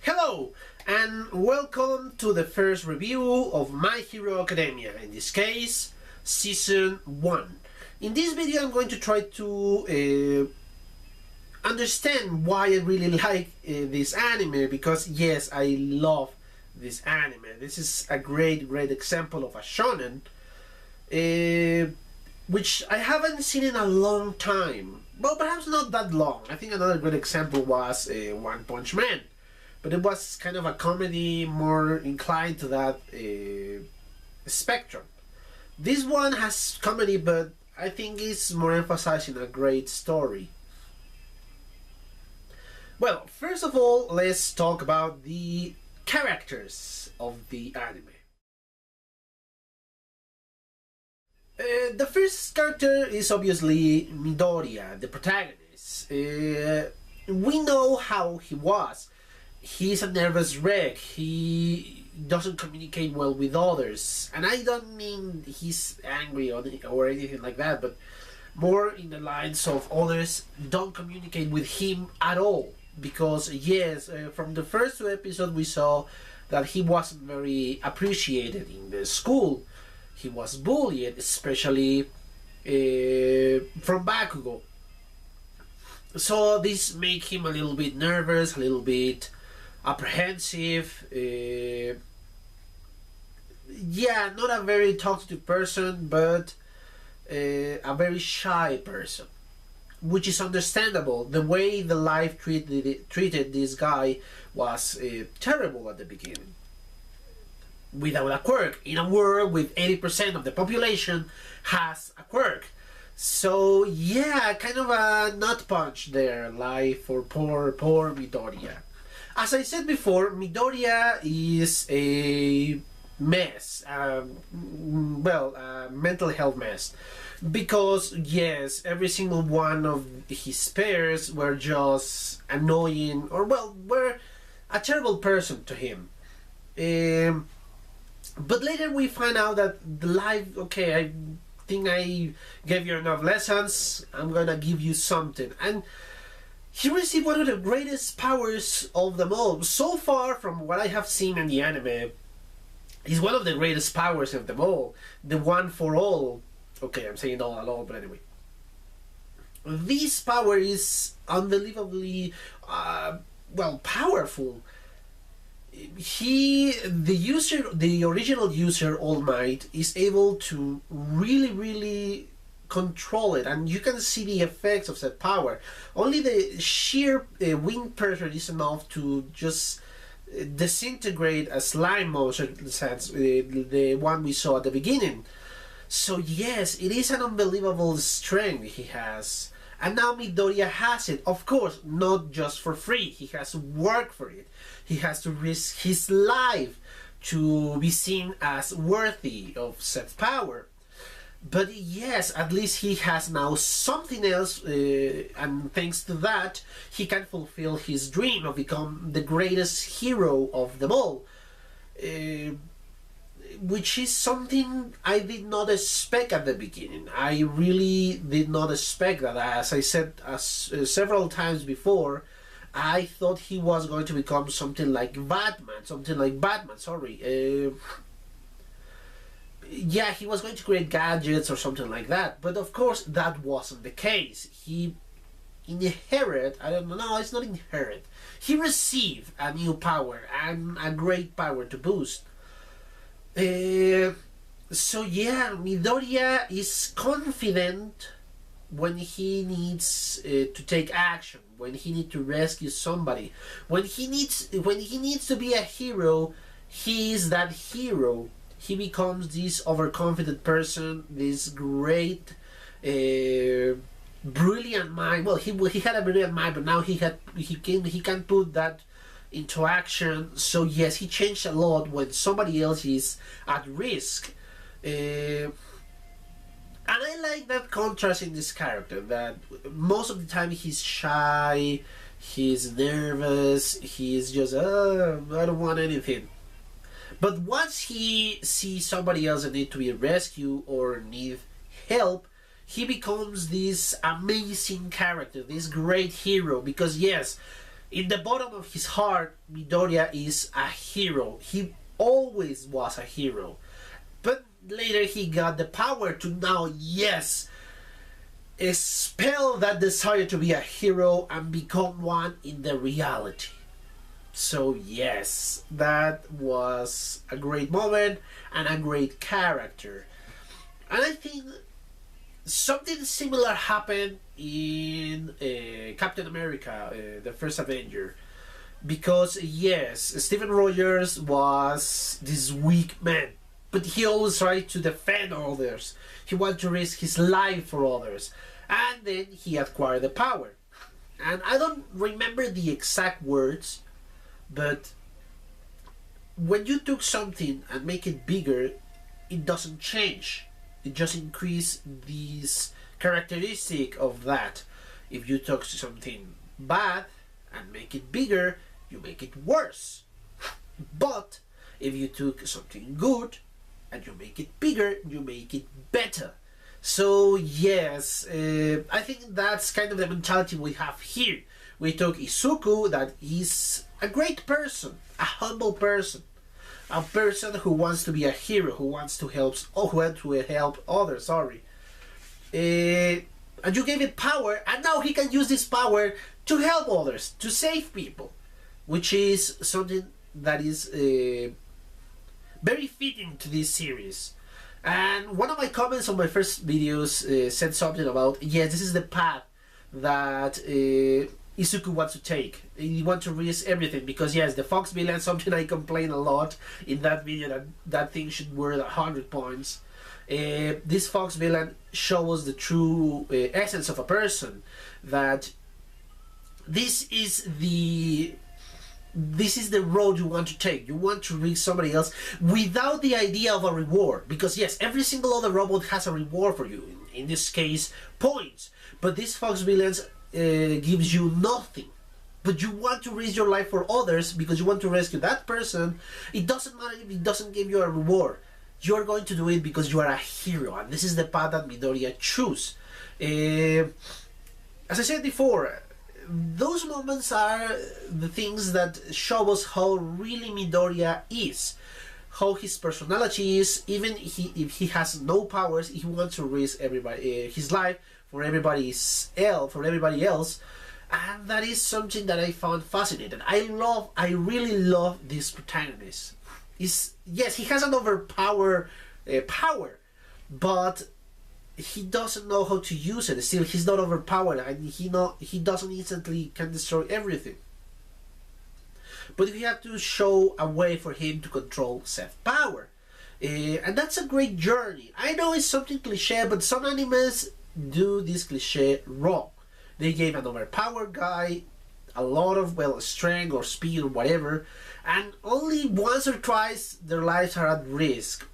Hello and welcome to the first review of My Hero Academia, in this case Season 1. In this video I'm going to try to understand why I really like this anime, because yes, I love this anime. This is a great example of a shonen which I haven't seen in a long time. Well, perhaps not that long. I think another good example was One Punch Man. But it was kind of a comedy, more inclined to that spectrum. This one has comedy, but I think it's more emphasizing a great story. Well, first of all, let's talk about the characters of the anime. The first character is obviously Midoriya, the protagonist. We know how he was. He's a nervous wreck. He doesn't communicate well with others, and I don't mean he's angry or anything like that, but more in the lines of others don't communicate with him at all. Because yes, from the first two episodes we saw that he wasn't very appreciated in the school. He was bullied, especially from Bakugo. So this made him a little bit nervous, a little bit apprehensive. Yeah, not a very talkative person, but a very shy person, which is understandable. The way the life treated this guy was terrible at the beginning. Without a quirk, in a world with 80% of the population has a quirk. So yeah, kind of a nut punch there, life for poor Midoriya. As I said before, Midoriya is a mess, a mental health mess. Because yes, every single one of his peers were just annoying, or were a terrible person to him. But later we find out that the life, okay, I think I gave you enough lessons, I'm gonna give you something. And he received one of the greatest powers of them all. So far, from what I have seen in the anime, he's one of the greatest powers of them all. The one for all. Okay, I'm saying all alone, but anyway. This power is unbelievably, powerful. The original user, All Might, is able to really control it, and you can see the effects of that power. Only the sheer wind pressure is enough to just disintegrate a slime monster, in the sense, the one we saw at the beginning. So yes, it is an unbelievable strength he has. And now Midoriya has it. Of course, not just for free. He has to work for it. He has to risk his life to be seen as worthy of said power. But yes, at least he has now something else, and thanks to that, he can fulfill his dream of become the greatest hero of them all. Which is something I did not expect at the beginning. I really did not expect that. As I said several times before, I thought he was going to become something like Batman, yeah, he was going to create gadgets or something like that. But of course, that wasn't the case. He inherited, it's not inherit. He received a new power, and a great power to boost. So yeah, Midoriya is confident when he needs to take action, when he needs to rescue somebody, when he needs to be a hero. He is that hero. He becomes this overconfident person, this great, brilliant mind. Well, he had a brilliant mind, but now he can put that into action. So yes, he changed a lot when somebody else is at risk. And I like that contrast in this character, that most of the time he's shy, he's nervous, he's just, I don't want anything. But once he sees somebody else that needs to be rescued or need help, he becomes this amazing character, this great hero. Because yes, In the bottom of his heart, Midoriya is a hero. He always was a hero. But later he got the power to now, yes, expel that desire to be a hero and become one in the reality. So yes, that was a great moment and a great character. And I think something similar happened in Captain America, the first Avenger. Because yes, Stephen Rogers was this weak man, but he always tried to defend others. He wanted to risk his life for others. And then he acquired the power. And I don't remember the exact words, but when you took something and make it bigger, it doesn't change. It just increases this characteristic of that. If you took something bad and make it bigger, you make it worse. But if you took something good and you make it bigger, you make it better. So yes, I think that's kind of the mentality we have here. We took Izuku, that is a great person, a humble person, a person who wants to be a hero, who wants to help, others. And you gave it power, and now he can use this power to help others, to save people, which is something that is very fitting to this series. And one of my comments on my first videos said something about, yes, this is the path that Izuku wants to take. He wants to risk everything, because yes, the Fox villain, something I complain a lot in that video, that thing should worth 100 points. This Fox villain shows the true essence of a person, that this is the road you want to take. You want to reach somebody else without the idea of a reward, because yes, every single other robot has a reward for you, in this case points, but this Fox villain gives you nothing. But you want to risk your life for others because you want to rescue that person. It doesn't matter if it doesn't give you a reward. You're going to do it because you are a hero, and this is the path that Midoriya choose. As I said before, those moments are the things that show us how really Midoriya is, how his personality is. Even if he has no powers, he wants to risk everybody his life for everybody else, and that is something that I found fascinating. I really love this protagonist. Yes, he has an overpowered power, but he doesn't know how to use it. Still, he's not overpowered, and he doesn't instantly can destroy everything. But we have to show a way for him to control self-power, and that's a great journey. I know it's something cliche, but some animes do this cliche wrong. They gave an overpowered guy a lot of strength or speed or whatever, and only once or twice their lives are at risk.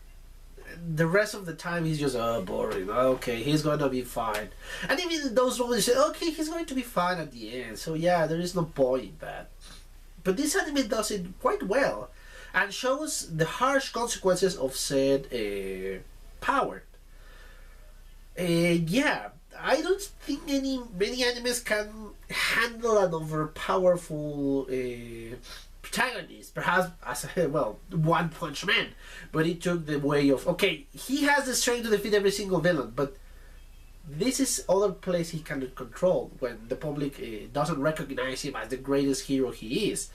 The rest of the time he's just boring. Okay, he's going to be fine. And even in those moments you say, okay, he's going to be fine at the end. So yeah, there is no point in that. But this anime does it quite well and shows the harsh consequences of said power. Yeah, I don't think many animes can handle an overpowerful protagonist. Perhaps, as One Punch Man, but it took the way of, okay, he has the strength to defeat every single villain, but this is other place he cannot control when the public doesn't recognize him as the greatest hero he is.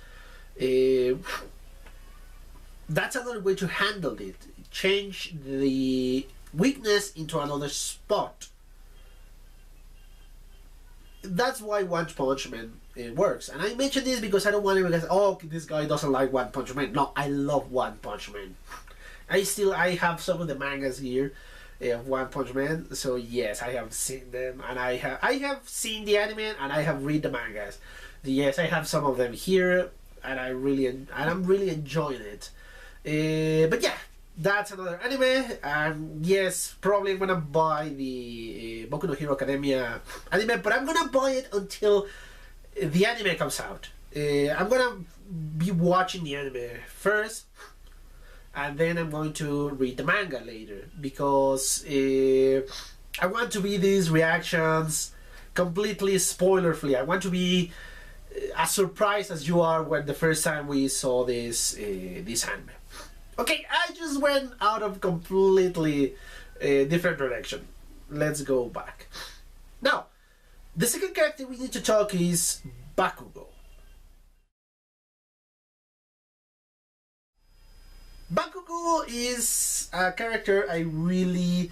That's another way to handle it. Change the weakness into another spot. That's why One Punch Man works. And I mention this because I don't want anyone to say, oh, this guy doesn't like One Punch Man. No, I love One Punch Man. I have some of the mangas here of One Punch Man. So yes, I have seen them, and I have seen the anime, and I have read the mangas. Yes, I have some of them here, and I'm really enjoying it. But yeah, that's another anime, and yes, probably I'm gonna buy the Boku no Hero Academia anime, but I'm gonna buy it until the anime comes out. I'm gonna be watching the anime first, and then I'm going to read the manga later, because I want to be these reactions completely spoiler free. I want to be as surprised as you are when the first time we saw this anime. Okay, I just went out of completely different direction. Let's go back. Now, the second character we need to talk is Bakugo. Bakugo is a character I really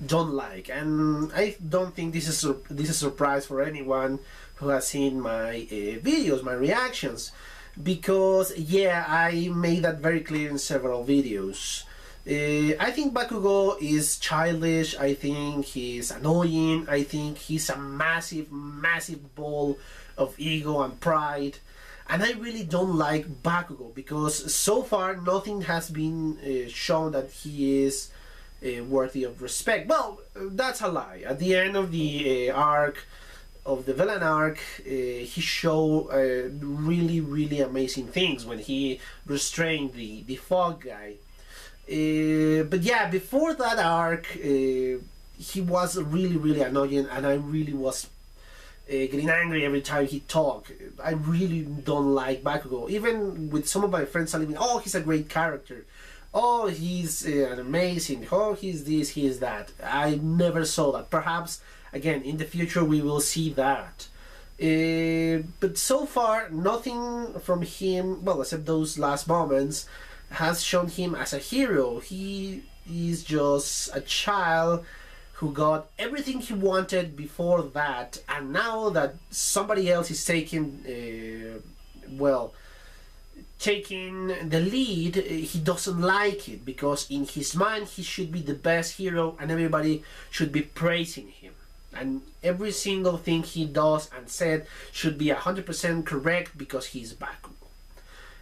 don't like, and I don't think this is a surprise for anyone who has seen my videos, my reactions, because yeah, I made that very clear in several videos. I think Bakugo is childish, I think he's annoying, I think he's a massive, massive ball of ego and pride, and I really don't like Bakugo because so far nothing has been shown that he is worthy of respect. Well, that's a lie. At the end of the arc, of the villain arc, he showed really, really amazing things when he restrained the fog guy. But yeah, before that arc, he was really, really annoying, and I really was getting angry every time he talked. I really don't like Bakugo. Even with some of my friends telling me, "Oh, he's a great character. Oh, he's an amazing. Oh, he's this, he's that." I never saw that. Perhaps again in the future we will see that. But so far, nothing from him, well, except those last moments, has shown him as a hero. He is just a child who got everything he wanted before that, and now that somebody else is taking, taking the lead, he doesn't like it, because in his mind he should be the best hero and everybody should be praising him. And every single thing he does and said should be 100% correct because he's Bakugo.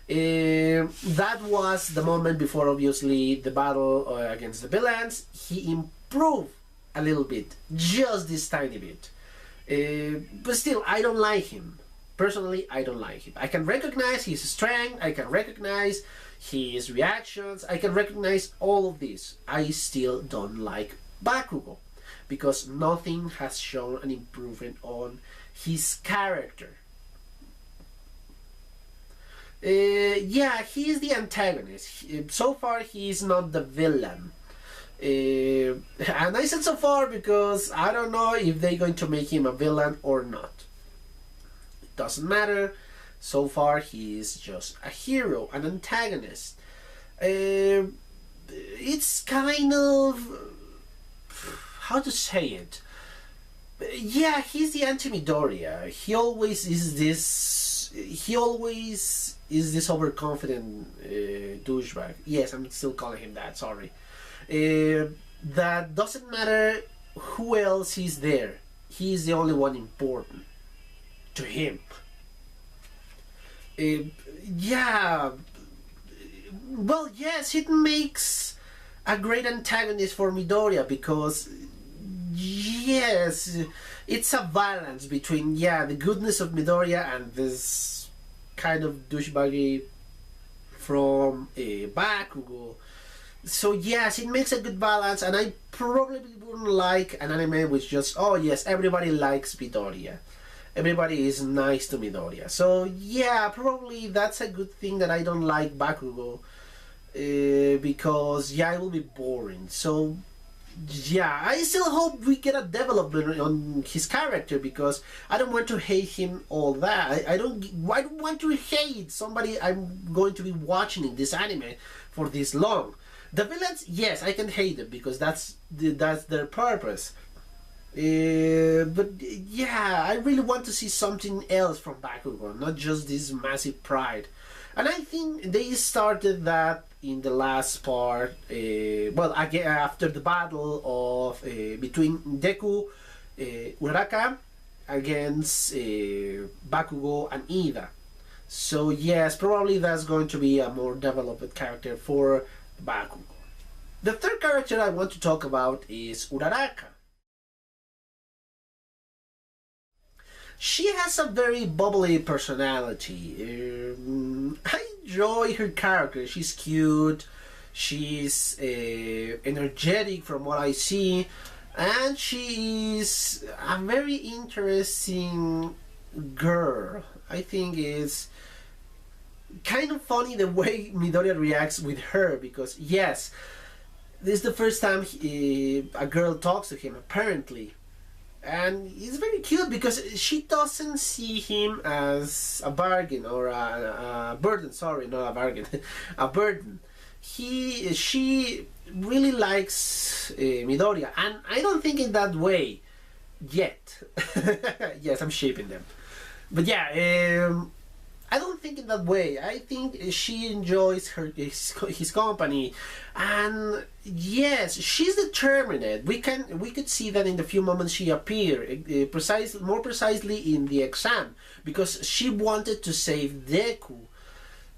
That was the moment before, obviously, the battle against the villains. He improved a little bit, just this tiny bit. But still, I don't like him. Personally, I don't like him. I can recognize his strength, I can recognize his reactions, I can recognize all of this. I still don't like Bakugo, because nothing has shown an improvement on his character. Yeah, he is the antagonist. So far, he is not the villain. And I said so far because I don't know if they're going to make him a villain or not. It doesn't matter. So far, he is just a hero, an antagonist. It's kind of... how to say it? Yeah, he's the anti-Midoriya. He always is this... he always is this overconfident douchebag. Yes, I'm still calling him that, sorry. That doesn't matter who else is there. He is the only one important to him. Yeah, well, yes, it makes a great antagonist for Midoriya, because yes, it's a balance between, yeah, the goodness of Midoriya and this kind of douchebaggy from Bakugo. So yes, it makes a good balance, and I probably wouldn't like an anime which just, oh yes, everybody likes Midoriya. Everybody is nice to Midoriya. So yeah, probably that's a good thing that I don't like Bakugo. Because yeah, it will be boring. So yeah, I still hope we get a development on his character, because I don't want to hate him all that. I don't want to hate somebody I'm going to be watching in this anime for this long. The villains, yes, I can hate them because that's their purpose. But yeah, I really want to see something else from Bakugo, not just this massive pride. And I think they started that in the last part, well, again, after the battle of between Deku, Uraraka against Bakugo and Ida. So yes, probably that's going to be a more developed character for Bakugo. The third character I want to talk about is Uraraka. She has a very bubbly personality. I enjoy her character. She's cute, she's energetic from what I see, and she is a very interesting girl. I think it's kind of funny the way Midoriya reacts with her, because yes, this is the first time a girl talks to him, apparently. And it's very cute because she doesn't see him as a bargain or a burden. Sorry, not a bargain, a burden. She really likes Midoriya, and I don't think in that way yet. Yes, I'm shaping them, but yeah, I don't think in that way. I think she enjoys his company, and yes, she's determined. We could see that in the few moments she appeared, more precisely in the exam, because she wanted to save Deku.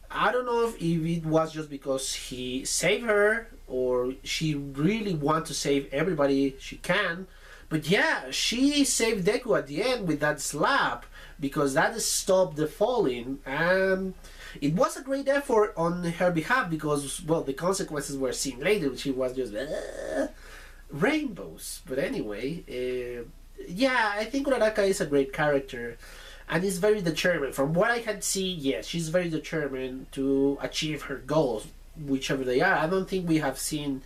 I don't know if it was just because he saved her or she really wants to save everybody she can. But yeah, she saved Deku at the end with that slap, because that stopped the falling, and it was a great effort on her behalf, because, well, the consequences were seen later. She was just rainbows. But anyway, yeah, I think Uraraka is a great character, and is very determined. From what I had seen, yes, she's very determined to achieve her goals, whichever they are. I don't think we have seen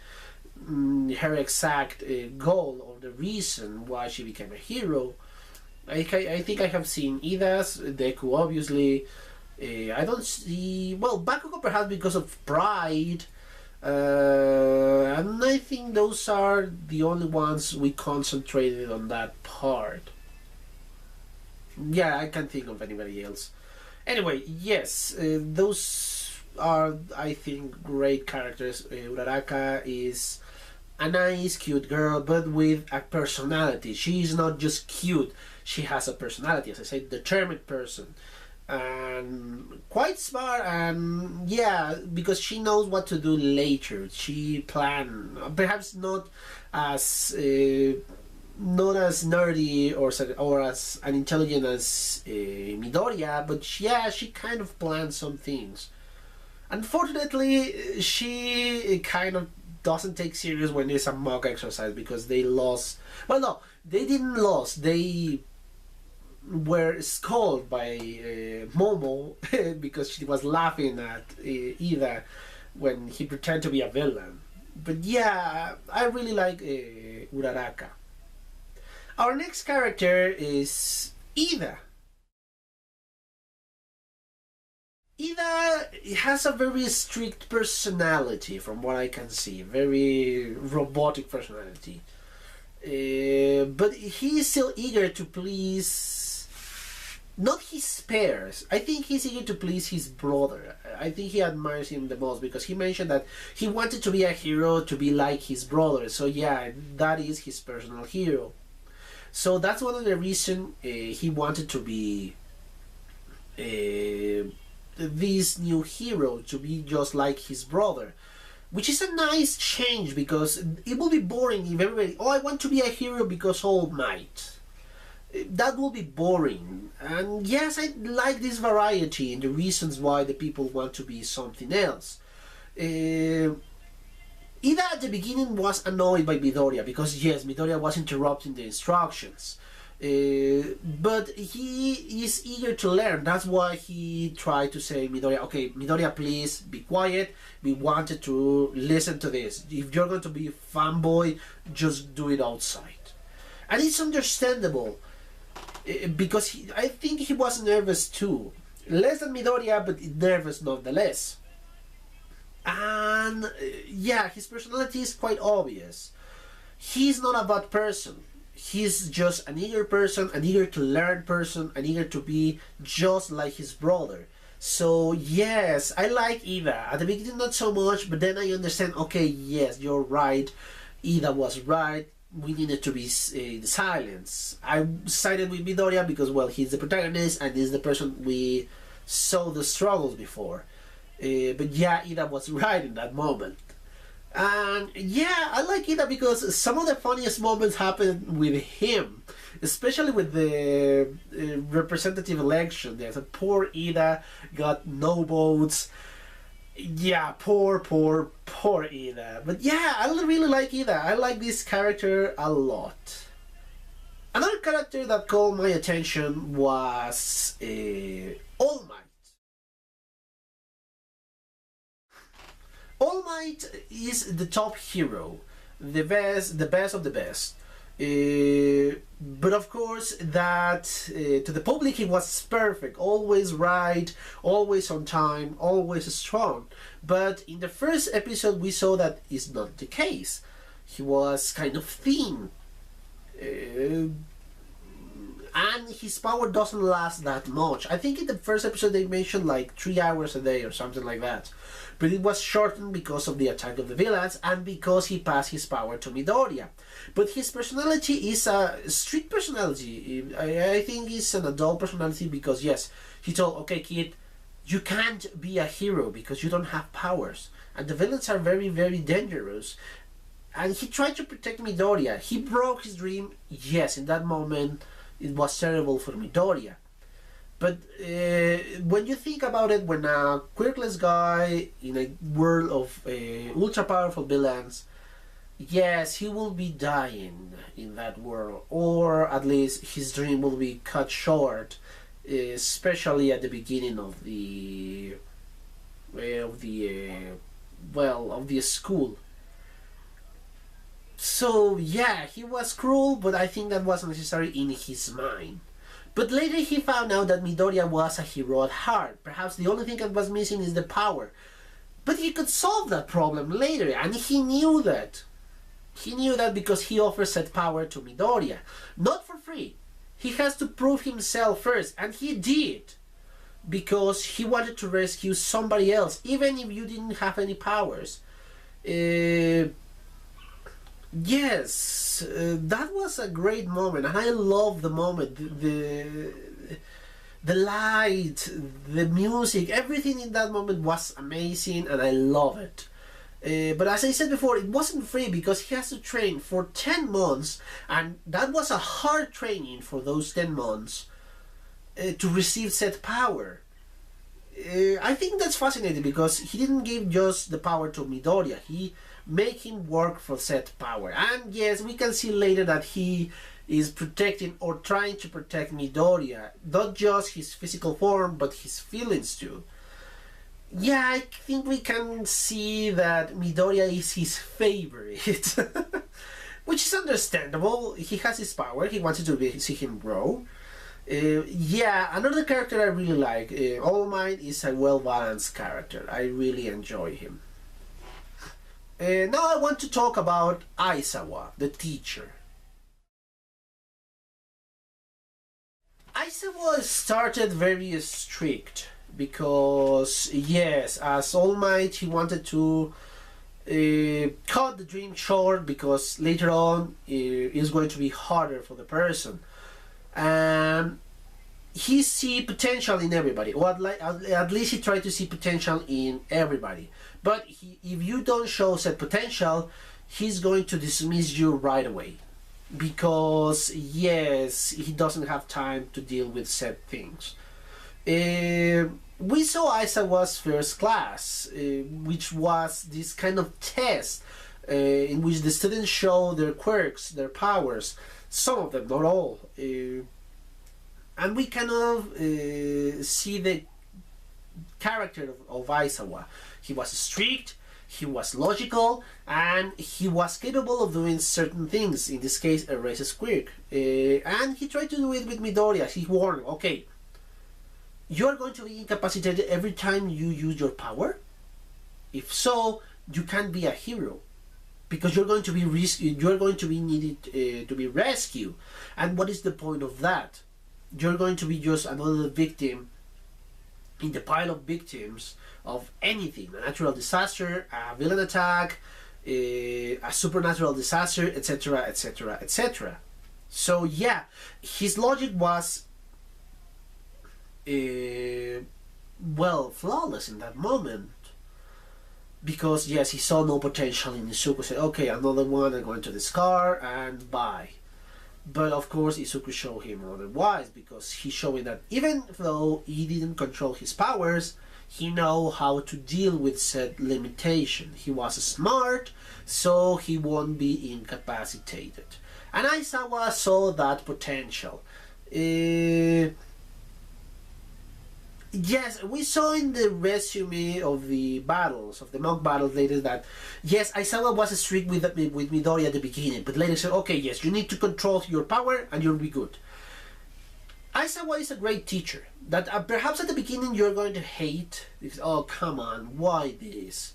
her exact goal or the reason why she became a hero. I think I have seen Ida's, Deku obviously. I don't see, well, Bakugo perhaps because of pride, and I think those are the only ones we concentrated on that part. Yeah, I can't think of anybody else. Anyway, yes, those are, I think, great characters. Uraraka is a nice, cute girl, but with a personality. She's not just cute, she has a personality, as I said, determined person. And quite smart, and yeah, because she knows what to do later. She planned, perhaps not as nerdy or as unintelligent as Midoriya, but yeah, she kind of planned some things. Unfortunately, she kind of doesn't take serious when it's a mock exercise, because they lost. Well, no, they didn't lose. They were scolded by Momo because she was laughing at Ida when he pretended to be a villain. But yeah, I really like Uraraka. Our next character is Ida. Ida has a very strict personality, from what I can see, very robotic personality. But he is still eager to please, not his peers. I think he's eager to please his brother. I think he admires him the most, because he mentioned that he wanted to be a hero to be like his brother. So yeah, that is his personal hero. So that's one of the reasons he wanted to be this new hero, to be just like his brother, which is a nice change, because it will be boring if everybody, oh, I want to be a hero because All Might. That will be boring. And yes, I like this variety in the reasons why the people want to be something else. Ida at the beginning was annoyed by Midoriya, because yes, Midoriya was interrupting the instructions. But he is eager to learn. That's why he tried to say, Midoriya, okay, Midoriya, please be quiet. We wanted to listen to this. If you're going to be a fanboy, just do it outside. And it's understandable, because I think he was nervous too. Less than Midoriya, but nervous nonetheless. And yeah, his personality is quite obvious. He's not a bad person. He's just an eager person, an eager to learn person, an eager to be just like his brother. So yes, I like Ida. At the beginning not so much, but then I understand, okay, yes, you're right. Ida was right. We needed to be in silence. I sided with Midoriya because, well, he's the protagonist and is the person we saw the struggles before. But yeah, Ida was right in that moment. And yeah, I like Ida because some of the funniest moments happen with him, especially with the representative election. There's a poor Ida got no votes. Yeah, poor Ida. But yeah, I really like Ida. I like this character a lot. Another character that caught my attention was All Might. All Might is the top hero, the best of the best. But of course, that to the public he was perfect, always right, always on time, always strong. But in the first episode, we saw that is not the case. He was kind of thin, and his power doesn't last that much. I think in the first episode they mentioned like 3 hours a day or something like that. But it was shortened because of the attack of the villains and because he passed his power to Midoriya. But his personality is a street personality. I think it's an adult personality because yes, he told, okay kid, you can't be a hero because you don't have powers. And the villains are very, very dangerous. And he tried to protect Midoriya. He broke his dream. Yes, in that moment it was terrible for Midoriya. But when you think about it, when a quirkless guy in a world of ultra powerful villains, yes, he will be dying in that world, or at least his dream will be cut short, especially at the beginning of the school. So yeah, he was cruel, but I think that was necessary in his mind. But later he found out that Midoriya was a hero at heart. Perhaps the only thing that was missing is the power. But he could solve that problem later, and he knew that. He knew that because he offered said power to Midoriya. Not for free. He has to prove himself first, and he did. Because he wanted to rescue somebody else, even if you didn't have any powers. Yes, that was a great moment, and I love the moment. The light, the music, everything in that moment was amazing, and I love it. But as I said before, it wasn't free because he has to train for 10 months, and that was a hard training for those 10 months to receive said power. I think that's fascinating because he didn't give just the power to Midoriya, he made him work for said power. And yes, we can see later that he is protecting or trying to protect Midoriya, not just his physical form but his feelings too. Yeah, I think we can see that Midoriya is his favorite. Which is understandable. He has his power, he wanted to see him grow. Yeah, another character I really like, All Might, is a well-balanced character. I really enjoy him. Now I want to talk about Aizawa, the teacher. Aizawa started very strict because, yes, as All Might, he wanted to cut the dream short because later on it's going to be harder for the person. And he see potential in everybody, or at least he tried to see potential in everybody. But if you don't show said potential, he's going to dismiss you right away. Because, yes, he doesn't have time to deal with said things. We saw Aizawa's first class, which was this kind of test in which the students show their quirks, their powers. Some of them, not all. And we kind of see the character of Aizawa. He was strict, he was logical, and he was capable of doing certain things. In this case, erase a quirk. And he tried to do it with Midoriya. He warned, okay, you are going to be incapacitated every time you use your power? If so, you can't be a hero. Because you're going to be needed to be rescued. And what is the point of that? You're going to be just another victim in the pile of victims of anything. A natural disaster, a villain attack, a supernatural disaster, etc, etc, etc. So yeah, his logic was well, flawless in that moment. Because yes, he saw no potential in Izuku, said, okay, another one I'm going to discard, and bye. But of course Izuku showed him otherwise, because he's showing that even though he didn't control his powers, he know how to deal with said limitation. He was smart, so he won't be incapacitated. And Aizawa saw that potential. Uh, Yes, we saw in the resume of the battles, of the mock battles later, that yes, Aizawa was strict with Midori at the beginning, but later said, okay, yes, you need to control your power and you'll be good. Aizawa is a great teacher that perhaps at the beginning you're going to hate, because, oh, come on, why this?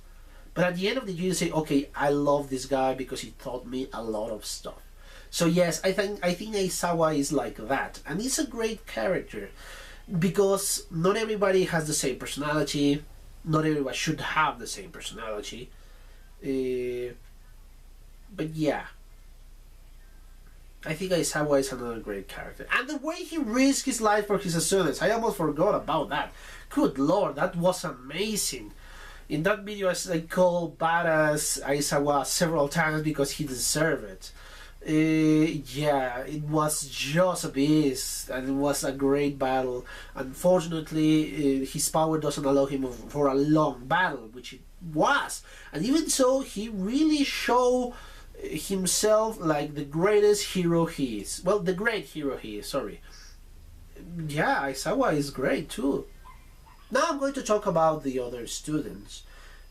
But at the end of the year you say, okay, I love this guy because he taught me a lot of stuff. So yes, I think Aizawa is like that, and he's a great character. Because not everybody has the same personality, not everybody should have the same personality. But yeah, I think Aizawa is another great character. And the way he risked his life for his students, I almost forgot about that. Good lord, that was amazing. In that video I called badass Aizawa several times because he deserved it. Yeah, it was just a beast, and it was a great battle. Unfortunately, his power doesn't allow him for a long battle, which it was. And even so, he really showed himself like the greatest hero he is. Well, the great hero he is, sorry. Yeah, Aizawa is great too. Now I'm going to talk about the other students.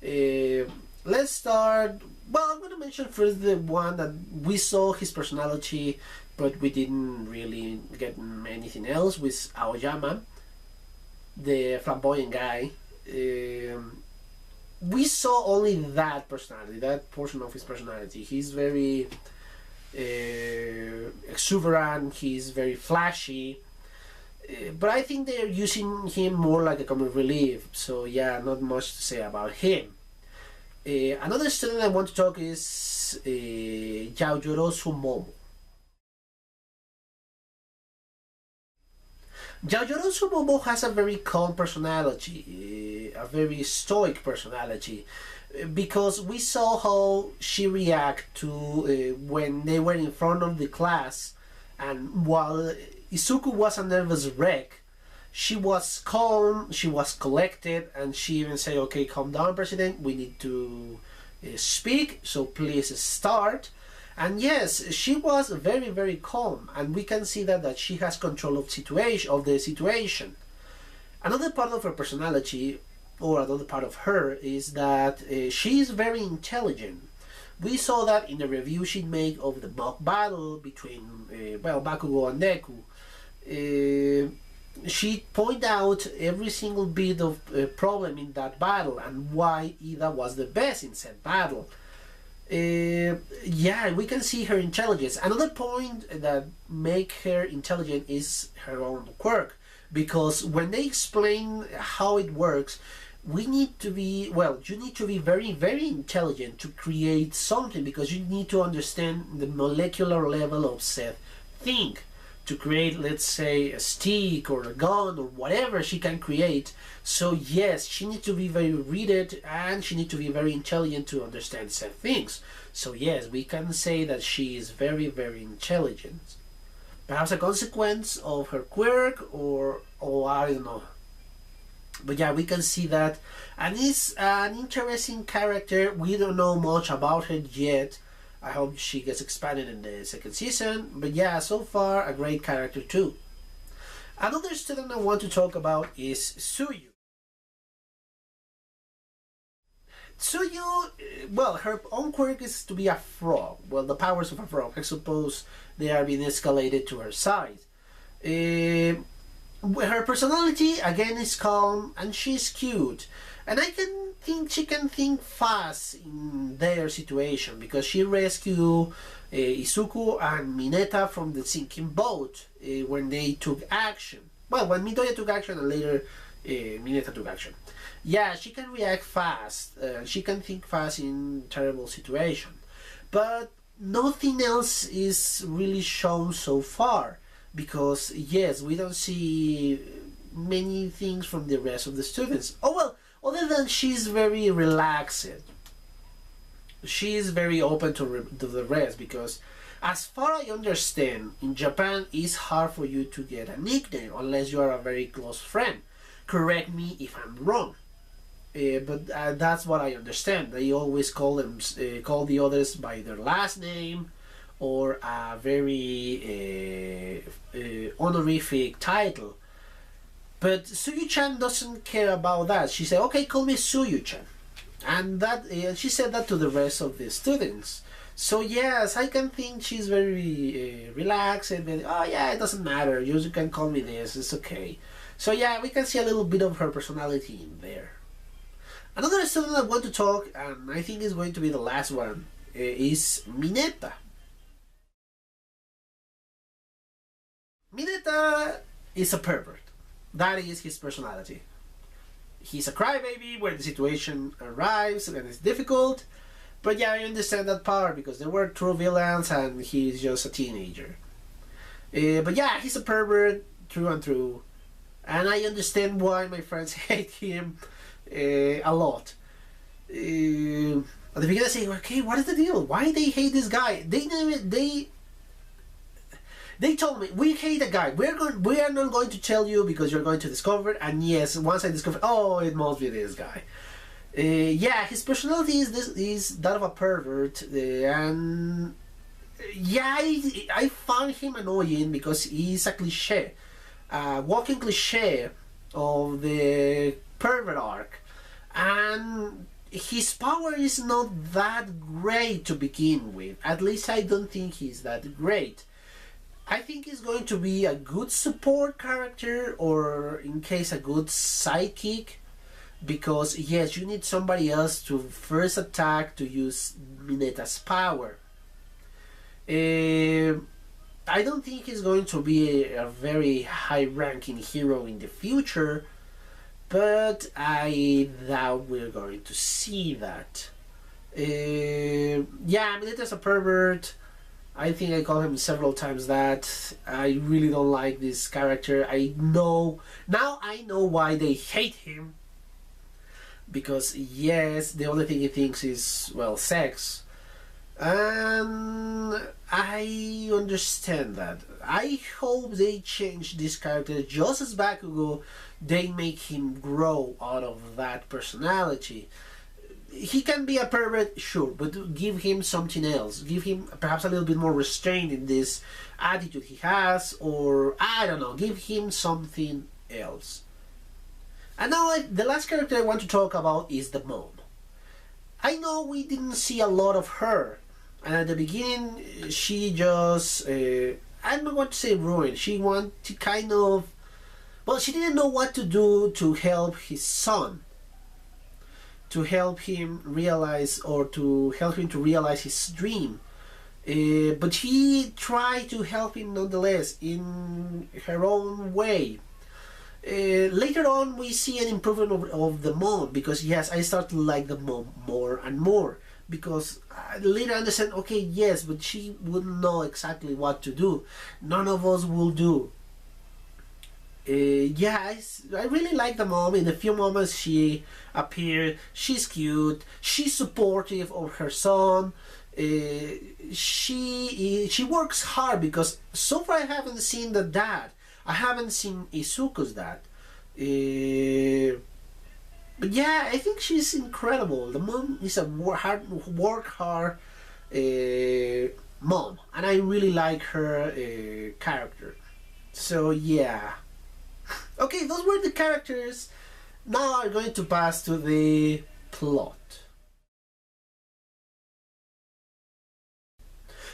Let's start. Well, I'm going to mention first the one that we saw his personality, but we didn't really get anything else, with Aoyama, the flamboyant guy. We saw only that personality, that portion of his personality. He's very exuberant, he's very flashy. But I think they're using him more like a comic relief, so yeah, not much to say about him. Another student I want to talk is Yaoyoro Sumomo. Yaoyoro Sumomo has a very calm personality, a very stoic personality, because we saw how she reacted to when they were in front of the class, and while Izuku was a nervous wreck, she was calm, she was collected, and she even said, okay, calm down, President, we need to speak, so please start. And yes, she was very, very calm, and we can see that she has control of the situation. Another part of her personality, or another part of her, is that she is very intelligent. We saw that in the review she made of the mock battle between, Bakugo and Deku. She pointed out every single bit of problem in that battle and why Ida was the best in said battle. Yeah, we can see her intelligence. Another point that make her intelligent is her own quirk, because when they explain how it works, you need to be very, very intelligent to create something, because you need to understand the molecular level of said thing to create, let's say, a stick or a gun or whatever she can create. So yes, she needs to be very readed, and she needs to be very intelligent to understand said things. So yes, we can say that she is very, very intelligent. Perhaps a consequence of her quirk, or I don't know. But yeah, we can see that, and it's an interesting character. We don't know much about her yet. I hope she gets expanded in the second season. But yeah, so far a great character too. Another student I want to talk about is Tsuyu. Tsuyu, well, her own quirk is to be a frog. Well, the powers of a frog, I suppose they are being escalated to her side. Her personality again is calm, and she's cute, and I can think she can think fast in their situation, because she rescued Izuku and Mineta from the sinking boat when they took action. Well, when Midoriya took action, and later Mineta took action. Yeah, she can react fast. She can think fast in terrible situation, but nothing else is really shown so far. Because yes, we don't see many things from the rest of the students. Oh well, other than she's very relaxed. She is very open to the rest, because as far as I understand, in Japan it's hard for you to get a nickname unless you are a very close friend. Correct me if I'm wrong. But that's what I understand. They always call the others by their last name, or a very honorific title. But Suyu-chan doesn't care about that. She said, okay, call me Suyu-chan. And that she said that to the rest of the students. So yes, I can think she's very relaxed and very, oh yeah, it doesn't matter. You can call me this. It's okay. So yeah, we can see a little bit of her personality in there. Another student I want to talk, and I think is going to be the last one, is Mineta. Mineta is a pervert. That is his personality. He's a crybaby when the situation arrives and it's difficult. But yeah, I understand that part because there were true villains and he's just a teenager. But yeah, he's a pervert through and through. And I understand why my friends hate him a lot. At the beginning I say, okay, what is the deal? Why they hate this guy? They told me, we hate a guy. We are not going to tell you because you're going to discover it. And yes, once I discovered, oh, it must be this guy. Yeah, his personality is that of a pervert, and yeah, I found him annoying because he's a cliche, walking cliche of the pervert arc, and his power is not that great to begin with. At least I don't think he's that great. I think he's going to be a good support character, or in case a good sidekick. Because yes, you need somebody else to first attack to use Mineta's power. I don't think he's going to be a very high-ranking hero in the future, but I doubt we're going to see that. Yeah, Mineta's a pervert. I think I called him several times that. I really don't like this character. Now I know why they hate him. Because yes, the only thing he thinks is, well, sex. And I understand that. I hope they change this character just as Bakugo. They make him grow out of that personality. He can be a pervert, sure, but give him something else. Give him perhaps a little bit more restraint in this attitude he has, or I don't know, give him something else. And now the last character I want to talk about is the mom. I know we didn't see a lot of her, and at the beginning she just, I'm not going to say ruined, she wanted to kind of, well, she didn't know what to do to help his son. To help him realize, or to help him to realize his dream. But she tried to help him nonetheless in her own way. Later on we see an improvement of the mom, because yes, I start to like the mom more and more, because I later understand, okay, yes, but she wouldn't know exactly what to do. None of us will do. Yeah, I really like the mom. In the few moments she appeared, she's cute, she's supportive of her son. She works hard, because so far I haven't seen the dad. I haven't seen Izuku's dad. But yeah, I think she's incredible. The mom is a work hard mom, and I really like her character. So yeah. Okay, those were the characters. Now I'm going to pass to the plot.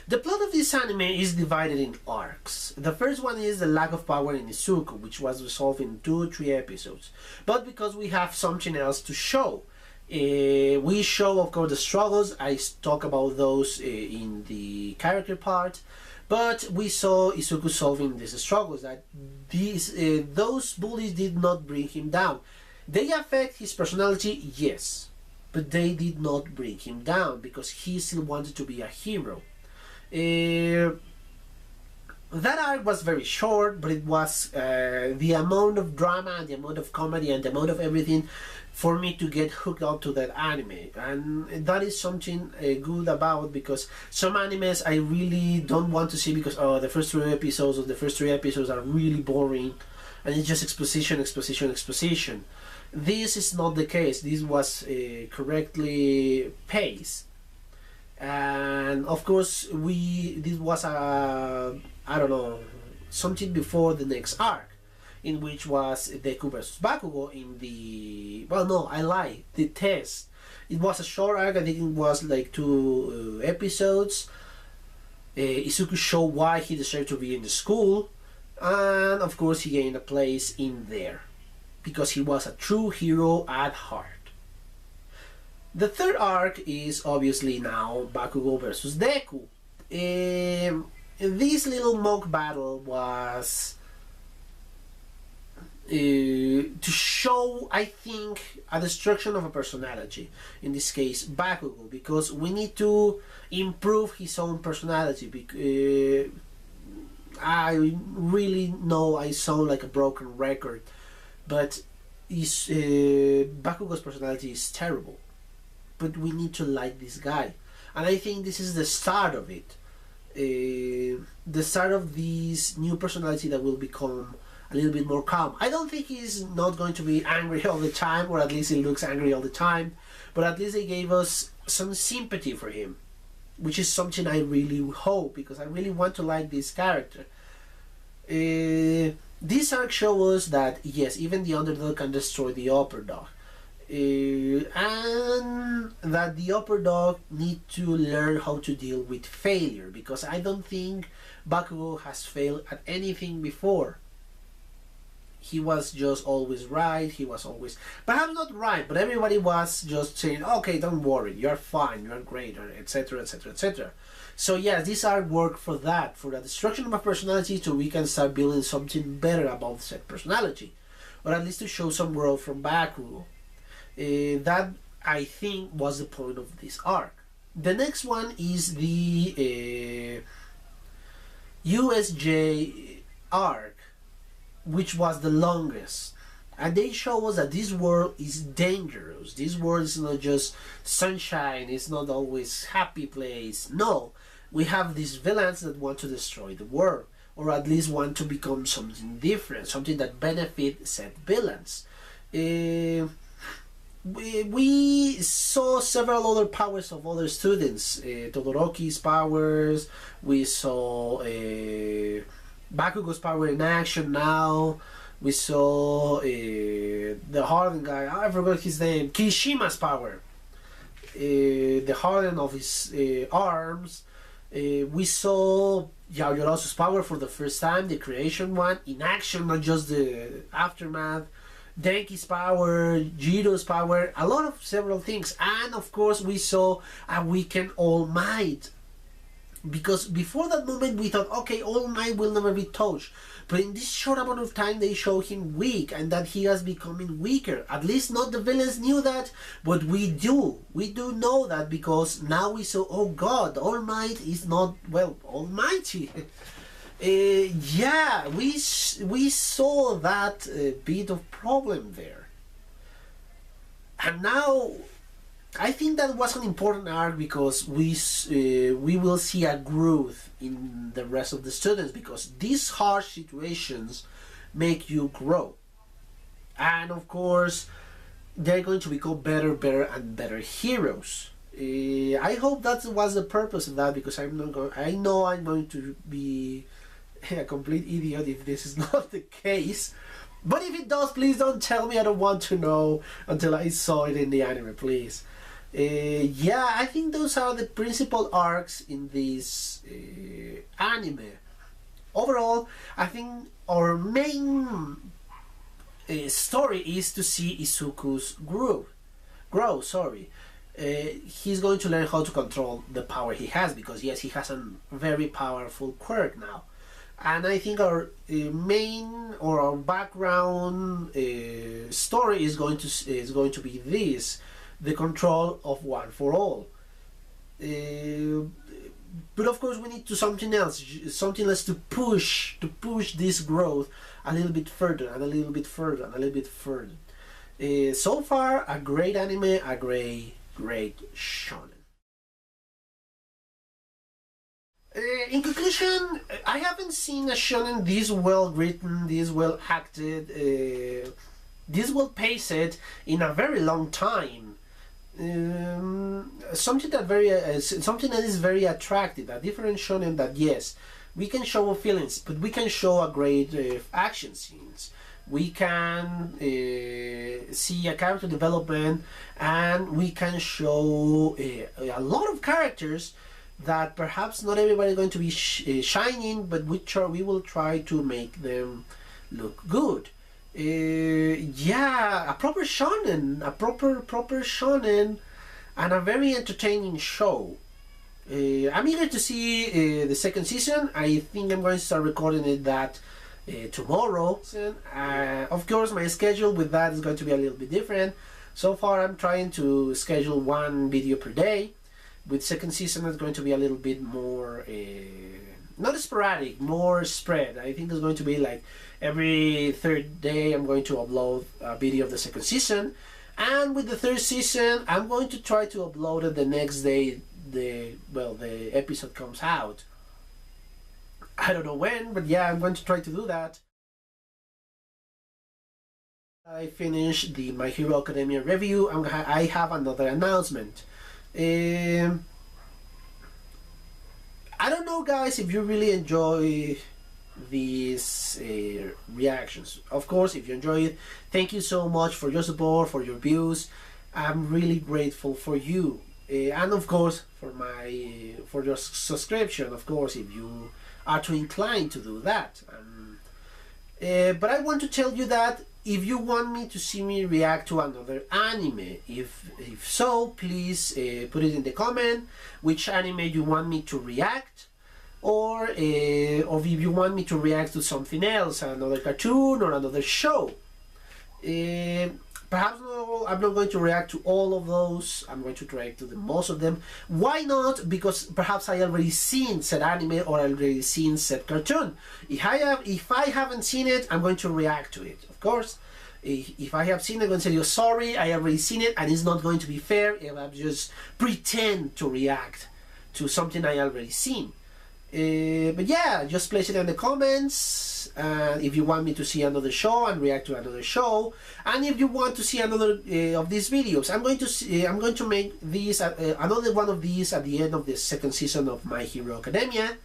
The plot of this anime is divided in arcs. The first one is the lack of power in Izuku, which was resolved in 2 or 3 episodes. But because we have something else to show, we show, of course, the struggles. I talk about those in the character part. But we saw Izuku solving these struggles, that those bullies did not bring him down. They affect his personality, yes, but they did not bring him down, because he still wanted to be a hero. That arc was very short, but it was the amount of drama and the amount of comedy and the amount of everything for me to get hooked up to that anime. And that is something good about, because some animes I really don't want to see, because the first 3 episodes or the first 3 episodes are really boring and it's just exposition, exposition, exposition. This is not the case. This was correctly paced. And of course, this was a, I don't know, something before the next arc, in which was Deku versus Bakugo in the, well, no, I lie, the test. It was a short arc. I think it was like 2 episodes. Izuku showed why he deserved to be in the school, and of course he gained a place in there because he was a true hero at heart. The third arc is obviously now Bakugo versus Deku. This little mock battle was to show, I think, a destruction of a personality. In this case, Bakugo, because we need to improve his own personality. I really know I sound like a broken record, but Bakugo's personality is terrible. But we need to like this guy, and I think this is the start of it. The start of this new personality that will become a little bit more calm. I don't think he's not going to be angry all the time, or at least he looks angry all the time, but at least they gave us some sympathy for him, which is something I really hope, because I really want to like this character. This arc shows us that yes, even the underdog can destroy the upper dog. And that the upper dog need to learn how to deal with failure, because I don't think Bakugo has failed at anything before. He was just always right. He was always, perhaps not right, but everybody was just saying, okay, don't worry, you're fine, you're great, etc, etc, etc. So yes, this arc worked for that, for the destruction of a personality, so we can start building something better about said personality, or at least to show some growth from Bakugo. That, I think, was the point of this arc. The next one is the USJ arc, which was the longest. And they show us that this world is dangerous. This world is not just sunshine, it's not always happy place. No, we have these villains that want to destroy the world, or at least want to become something different, something that benefits said villains. We saw several other powers of other students. Todoroki's powers, we saw Bakugo's power in action now, we saw the hardened guy, I forgot his name, Kishima's power, the harden of his arms. We saw Yaoyorosu's power for the first time, the creation one, in action, not just the aftermath. Denki's power, Jiro's power, a lot of several things. And of course we saw a weakened All Might. Because before that moment we thought, okay, All Might will never be touched. But in this short amount of time they show him weak, and that he is becoming weaker. At least not the villains knew that, but we do. We do know that, because now we saw, oh god, All Might is not, well, almighty. Yeah, we saw that bit of problem there. And now I think that was an important arc, because we will see a growth in the rest of the students, because these harsh situations make you grow. And of course they're going to become better and better heroes. I hope that was the purpose of that, because I know I'm going to be a complete idiot if this is not the case. But if it does, please don't tell me. I don't want to know until I saw it in the anime, please. Yeah, I think those are the principal arcs in this anime. Overall, I think our main story is to see Izuku's grow. He's going to learn how to control the power he has, because yes, he has a very powerful quirk now. And I think our main, or our background story is going to be this: the control of One for All. But of course, we need to something else to push this growth a little bit further and a little bit further and a little bit further. So far, a great anime, a great shonen. In conclusion, I haven't seen a shonen this well written, this well acted, this well paced in a very long time. something that is very attractive, a different shonen that, yes, we can show feelings, but we can show a great action scenes. We can see a character development, and we can show a lot of characters that perhaps not everybody is going to be shining, but we will try to make them look good. Yeah, a proper shonen, a proper shonen, and a very entertaining show. I'm eager to see the second season. I think I'm going to start recording it tomorrow. Of course, my schedule with that is going to be a little bit different. So far, I'm trying to schedule one video per day. With second season, it's going to be a little bit more, not sporadic, more spread. I think it's going to be like every third day I'm going to upload a video of the second season. And with the third season, I'm going to try to upload it the next day the episode comes out. I don't know when, but yeah, I'm going to try to do that. I finished the My Hero Academia review. I have another announcement. I don't know, guys, if you really enjoy these reactions. Of course, if you enjoy it, thank you so much for your support, for your views. I'm really grateful for you, and of course for your subscription, of course, if you are too inclined to do that. But I want to tell you that if you want me to see me react to another anime, if so, please put it in the comment which anime you want me to react, or if you want me to react to something else, another cartoon or another show. Perhaps I'm not going to react to all of those. I'm going to react to most of them. Why not? Because perhaps I already seen said anime or already seen said cartoon. If I haven't seen it, I'm going to react to it. Of course, if I have seen it, I'm going to say, "Oh, sorry, I already seen it," and it's not going to be fair if I just pretend to react to something I already seen. But yeah, just place it in the comments if you want me to see another show and react to another show, and if you want to see another of these videos. I'm going to make these another one of these at the end of the second season of My Hero Academia.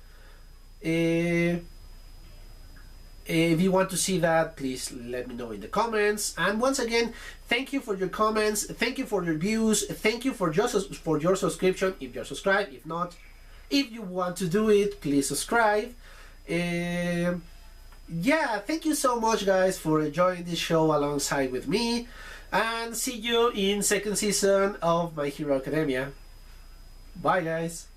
If you want to see that, please let me know in the comments. And once again, thank you for your comments, thank you for your views, thank you for your subscription if you're subscribed. If not, if you want to do it, please subscribe. Yeah, thank you so much, guys, for enjoying this show alongside with me, and see you in second season of My Hero Academia. Bye, guys.